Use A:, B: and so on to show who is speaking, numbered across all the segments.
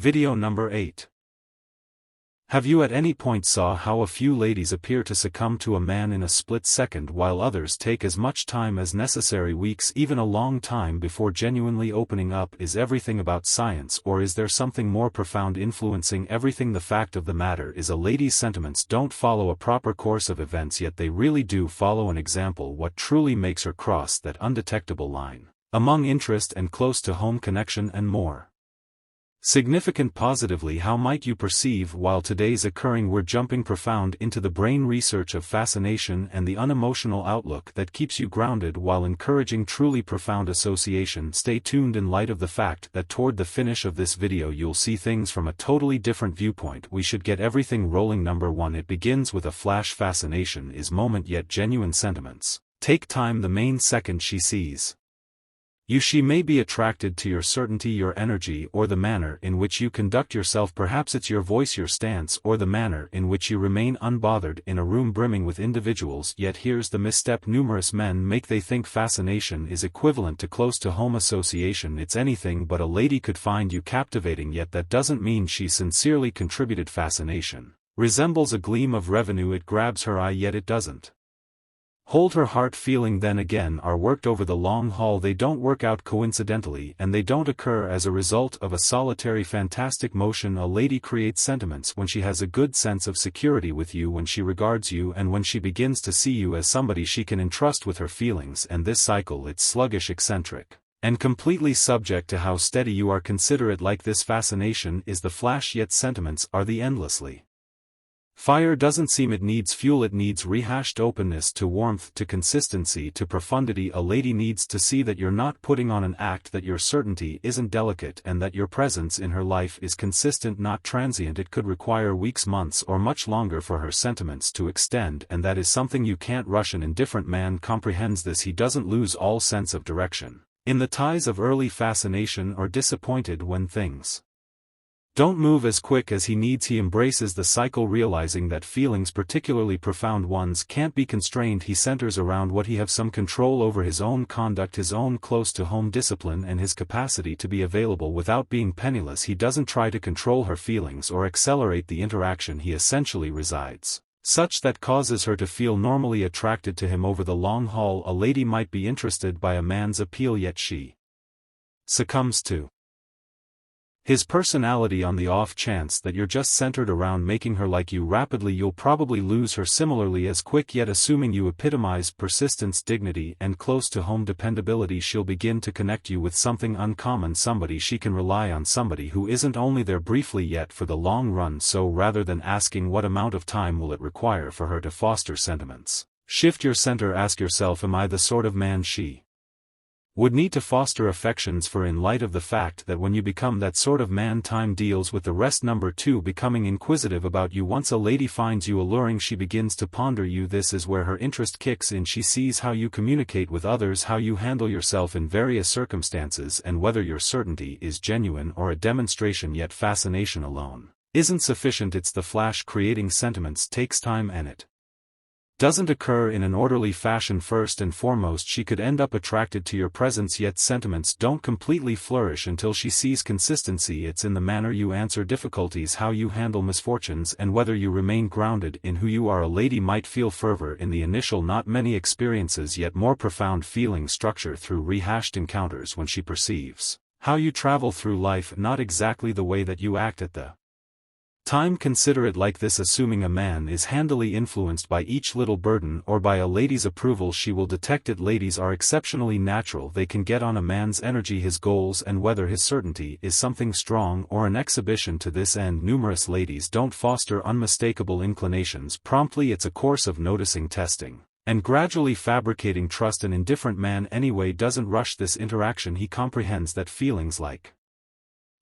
A: Video number 8. Have you at any point saw how a few ladies appear to succumb to a man in a split second while others take as much time as necessary, weeks, even a long time, before genuinely opening up? Is everything about science, or is there something more profound influencing everything? The fact of the matter is, a lady's sentiments don't follow a proper course of events, yet they really do follow an example. What truly makes her cross that undetectable line among interest and close to home connection and more significant positively? How might you perceive while today's occurring? We're jumping profound into the brain research of fascination and the unemotional outlook that keeps you grounded while encouraging truly profound association. Stay tuned in light of the fact that toward the finish of this video you'll see things from a totally different viewpoint. We should get everything rolling. Number 1. It begins with a flash. Fascination is moment yet genuine sentiments take time. The main second she sees you, she may be attracted to your certainty, your energy, or the manner in which you conduct yourself. Perhaps it's your voice, your stance, or the manner in which you remain unbothered in a room brimming with individuals. Yet here's the misstep numerous men make. They think fascination is equivalent to close to home association. It's anything but. A lady could find you captivating, yet that doesn't mean she sincerely contributed. Fascination resembles a gleam of revenue. It grabs her eye, yet it doesn't hold her heart. Feeling then again are worked over the long haul. They don't work out coincidentally, and they don't occur as a result of a solitary fantastic motion. A lady creates sentiments when she has a good sense of security with you, when she regards you, and when she begins to see you as somebody she can entrust with her feelings. And this cycle, it's sluggish, eccentric, and completely subject to how steady you are. Consider it like this: fascination is the flash, yet sentiments are the endlessly fire. Doesn't seem it needs fuel, it needs rehashed openness to warmth, to consistency, to profundity. A lady needs to see that you're not putting on an act, that your certainty isn't delicate, and that your presence in her life is consistent, not transient. It could require weeks, months, or much longer for her sentiments to extend, and that is something you can't rush. An indifferent man comprehends this. He doesn't lose all sense of direction in the ties of early fascination, or disappointed when things don't move as quick as he needs. He embraces the cycle, realizing that feelings, particularly profound ones, can't be constrained. He centers around what he has some control over: his own conduct, his own close-to-home discipline, and his capacity to be available without being penniless. He doesn't try to control her feelings or accelerate the interaction. He essentially resides such that causes her to feel normally attracted to him over the long haul. A lady might be interested by a man's appeal, yet she succumbs to his personality on the off chance that you're just centered around making her like you. Rapidly you'll probably lose her similarly as quick, yet assuming you epitomize persistence, dignity, and close-to-home dependability, she'll begin to connect you with something uncommon, somebody she can rely on, somebody who isn't only there briefly yet for the long run. So rather than asking what amount of time will it require for her to foster sentiments, shift your center. Ask yourself, am I the sort of man she would need to foster affections for? In light of the fact that when you become that sort of man, time deals with the rest. Number 2. Becoming inquisitive about you. Once a lady finds you alluring, she begins to ponder you. This is where her interest kicks in. She sees how you communicate with others, how you handle yourself in various circumstances, and whether your certainty is genuine or a demonstration. Yet fascination alone isn't sufficient. It's the flash. Creating sentiments takes time, and it doesn't occur in an orderly fashion. First and foremost, she could end up attracted to your presence, yet sentiments don't completely flourish until she sees consistency. It's in the manner you answer difficulties, how you handle misfortunes, and whether you remain grounded in who you are. A lady might feel fervor in the initial, not many experiences, yet more profound feeling structure through rehashed encounters when she perceives how you travel through life, not exactly the way that you act at the time. Consider it like this: assuming a man is handily influenced by each little burden or by a lady's approval, she will detect it. Ladies are exceptionally natural. They can get on a man's energy, his goals, and whether his certainty is something strong or an exhibition. To this end, numerous ladies don't foster unmistakable inclinations promptly. It's a course of noticing, testing, and gradually fabricating trust. An indifferent man anyway doesn't rush this interaction. He comprehends that feelings, like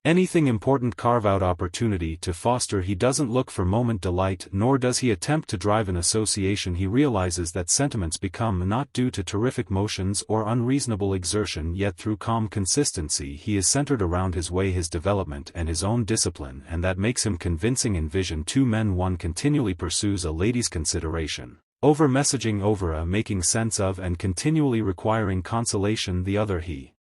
A: anything important, carve out opportunity to foster. He doesn't look for moment delight, nor does he attempt to drive an association. He realizes that sentiments become not due to terrific motions or unreasonable exertion, yet through calm consistency. He is centered around his way, his development, and his own discipline, and that makes him convincing. Envision 2 men. One continually pursues a lady's consideration over messaging, over a making sense of, and continually requiring consolation. The other, he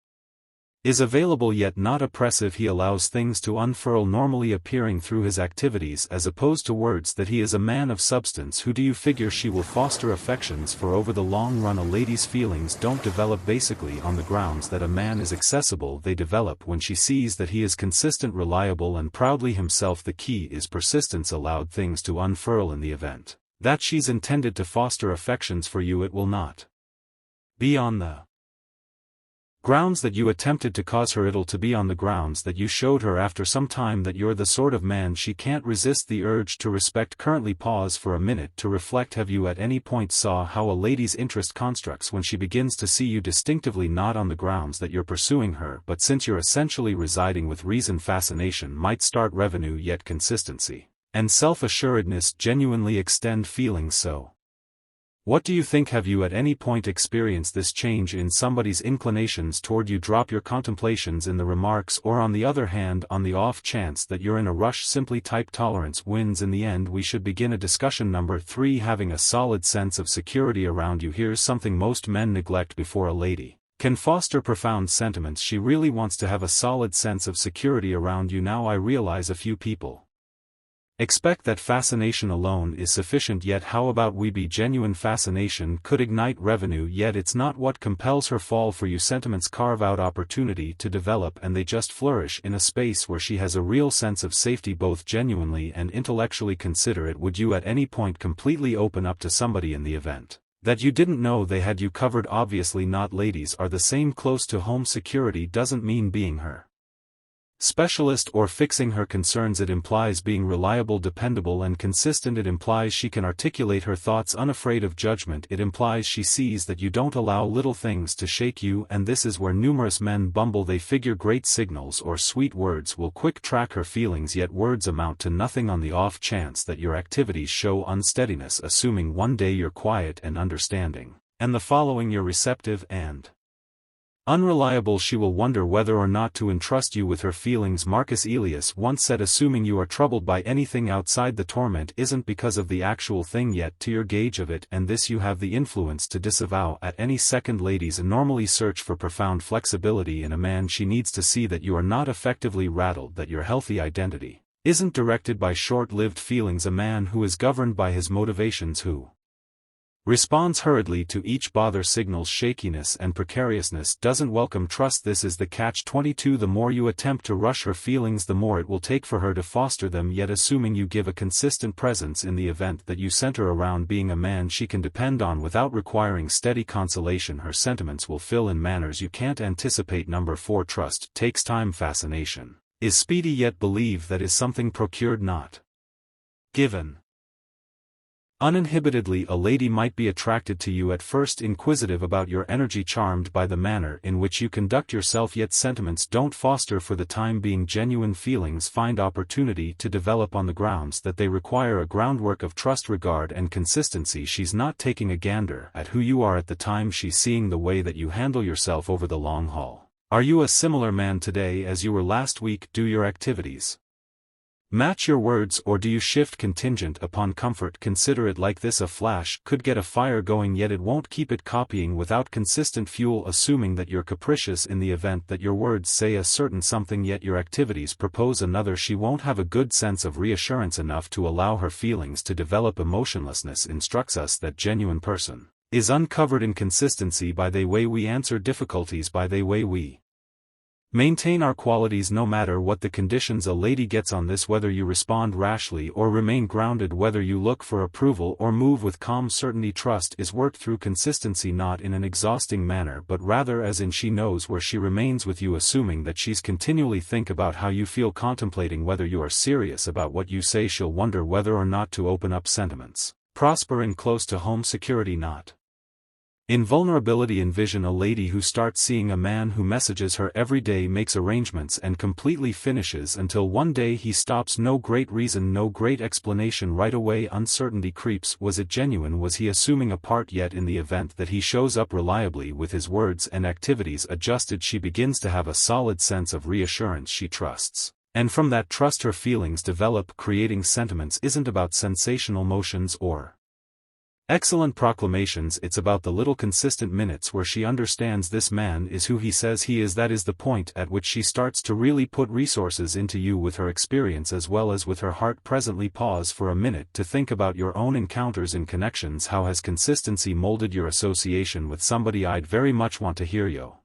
A: Is available yet not oppressive. He allows things to unfurl normally appearing through his activities as opposed to words that he is a man of substance. Who do you figure she will foster affections for? Over the long run, a lady's feelings don't develop basically on the grounds that a man is accessible. They develop when she sees that he is consistent, reliable and proudly himself. The key is persistence. Allowed things to unfurl. In the event that she's intended to foster affections for you, it will not be on the grounds that you attempted to cause her. It'll to be on the grounds that you showed her after some time that you're the sort of man she can't resist the urge to respect. Currently pause for a minute to reflect. Have you at any point saw how a lady's interest constructs when she begins to see you distinctively not on the grounds that you're pursuing her, but since you're essentially residing with reason? Fascination might start revenue, yet consistency and self-assuredness genuinely extend feelings. So what do you think? Have you at any point experienced this change in somebody's inclinations toward you? Drop your contemplations in the remarks. Or on the other hand, on the off chance that you're in a rush, simply type tolerance wins. In the end, we should begin a discussion. Number 3, having a solid sense of security around you. Here's something most men neglect. Before a lady can foster profound sentiments, she really wants to have a solid sense of security around you. Now I realize a few people expect that fascination alone is sufficient, yet how about we be genuine? Fascination could ignite revenue, yet it's not what compels her. Fall for you. Sentiments carve out opportunity to develop, and they just flourish in a space where she has a real sense of safety, both genuinely and intellectually. Consider it. Would you at any point completely open up to somebody in the event that you didn't know they had you covered? Obviously not. Ladies are the same. Close to home security doesn't mean being her specialist or fixing her concerns. It implies being reliable, dependable and consistent. It implies she can articulate her thoughts unafraid of judgment. It implies she sees that you don't allow little things to shake you, and this is where numerous men bumble. They figure great signals or sweet words will quick track her feelings, yet words amount to nothing on the off chance that your activities show unsteadiness. Assuming one day you're quiet and understanding, and the following you're receptive and unreliable, she will wonder whether or not to entrust you with her feelings. Marcus Aurelius once said, assuming you are troubled by anything outside the torment isn't because of the actual thing yet to your gauge of it, and this you have the influence to disavow at any second. Ladies normally search for profound flexibility in a man. She needs to see that you are not effectively rattled, that your healthy identity isn't directed by short-lived feelings. A man who is governed by his motivations, who responds hurriedly to each bother, signals shakiness and precariousness, doesn't welcome trust. This is the catch-22. The more you attempt to rush her feelings, the more it will take for her to foster them. Yet assuming you give a consistent presence in the event that you center around being a man she can depend on without requiring steady consolation, her sentiments will fill in manners you can't anticipate. Number 4, trust takes time. Fascination is speedy, yet believe that is something procured, not given. Uninhibitedly, a lady might be attracted to you at first, inquisitive about your energy, charmed by the manner in which you conduct yourself, yet sentiments don't foster for the time being. Genuine feelings find opportunity to develop on the grounds that they require a groundwork of trust, regard and consistency. She's not taking a gander at who you are at the time, she's seeing the way that you handle yourself over the long haul. Are you a similar man today as you were last week? Do your activities match your words, or do you shift contingent upon comfort? Consider it like this: a flash could get a fire going, yet it won't keep it copying without consistent fuel. Assuming that you're capricious in the event that your words say a certain something yet your activities propose another, she won't have a good sense of reassurance enough to allow her feelings to develop. Emotionlessness instructs us that genuine person is uncovered in consistency, by the way we answer difficulties, by the way we maintain our qualities no matter what the conditions. A lady gets on this: whether you respond rashly or remain grounded, whether you look for approval or move with calm certainty. Trust is worked through consistency, not in an exhausting manner, but rather as in she knows where she remains with you. Assuming that she's continually think about how you feel, contemplating whether you are serious about what you say, she'll wonder whether or not to open up. Sentiments prosper in close to home security, not in vulnerability. Envision a lady who starts seeing a man who messages her every day, makes arrangements and completely finishes until one day he stops. No great reason, no great explanation. Right away uncertainty creeps. Was it genuine? Was he assuming a part? Yet in the event that he shows up reliably with his words and activities adjusted, she begins to have a solid sense of reassurance. She trusts, and from that trust her feelings develop. Creating sentiments isn't about sensational motions or Excellent proclamations. It's about the little consistent minutes where she understands this man is who he says he is. That is the point at which she starts to really put resources into you with her experience as well as with her heart. Presently pause for a minute to think about your own encounters and connections. How has consistency molded your association with somebody? I'd very much want to hear you.